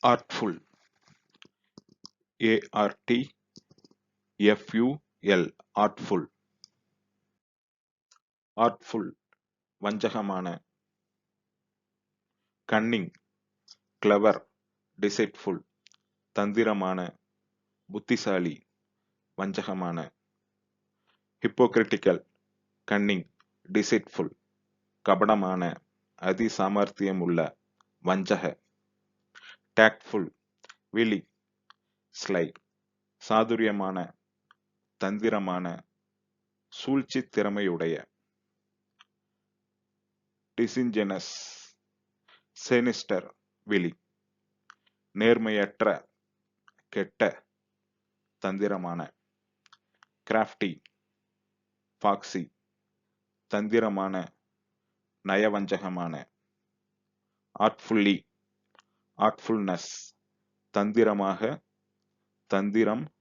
artful, A-R-T-F-U-L, artful. artful வஞ்சகமான. cunning, clever, deceitful, தந்திரமான, புத்திசாலி, வஞ்சகமான. hypocritical, cunning, deceitful, கபடமான, அதி சாமர்த்தியமுள்ள, வஞ்சக. tactful, wily, sly, சாதுரியமான, தந்திரமான, சூழ்ச்சி திறமையுடைய. disingenuous, sinister, விழி. நேர்மையற்ற, கெட்ட, தந்திரமான. crafty, foxy, தந்திரமான, நயவஞ்சகமான. artfully, artfulness, தந்திரமாக, தந்திரம்,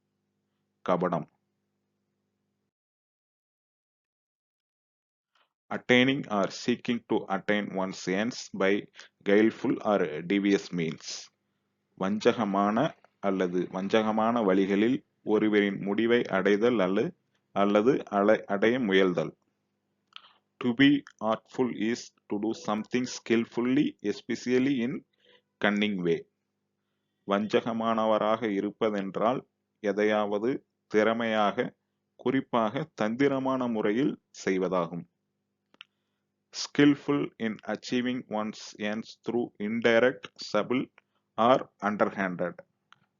கபடம். attaining or seeking to attain one's ends by guileful or devious means. வஞ்சகமான அல்லது வஞ்சகமான வழிகளில் ஒருவரின் முடிவை அடைதல் அல்லது அடைய முயல்தல். To be artful is to do something skillfully, especially in cunning way. வஞ்சகமானவராக இருப்பதென்றால் எதையாவது திறமையாக, குறிப்பாக தந்திரமான முறையில் செய்வதாகும். skillful in achieving one's ends through indirect, subtle or underhanded.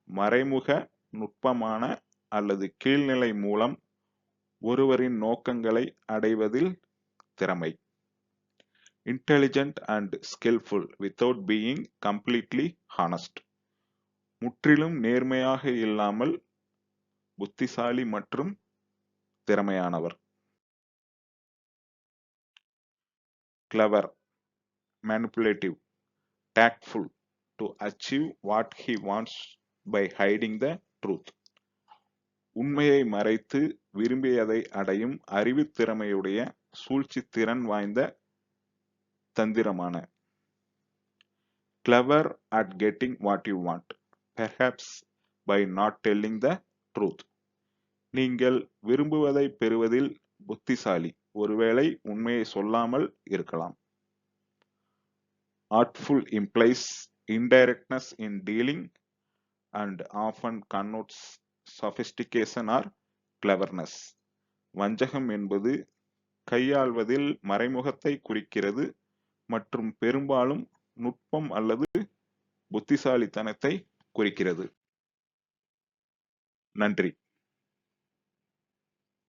மறைமுக, நுட்பமான அல்லது கீழ்நிலை மூலம் ஒருவரின் நோக்கங்களை அடைவதில் திறமை. intelligent and skillful without being completely honest. முற்றிலும் நேர்மையாக இல்லாமல் புத்திசாலி மற்றும் திறமையானவர். clever, manipulative, tactful, to achieve what he wants by hiding the truth. உண்மையை மறைத்து விரும்பியதை அடையும் அறிவுத் திறமையுடைய, சூழ்ச்சி திறன் வாய்ந்த, தந்திரமான. clever at getting what you want, perhaps by not telling the truth. நீங்கள் விரும்புவதை பெறுவதில் புத்திசாலி, ஒருவேளை உண்மையை சொல்லாமல் இருக்கலாம். artful implies indirectness in dealing and often connotes sophistication or cleverness. வஞ்சகம் என்பது கையாள்வதில் மறைமுகத்தை குறிக்கிறது மற்றும் பெரும்பாலும் நுட்பம் அல்லது புத்திசாலித்தனத்தை குறிக்கிறது. நன்றி.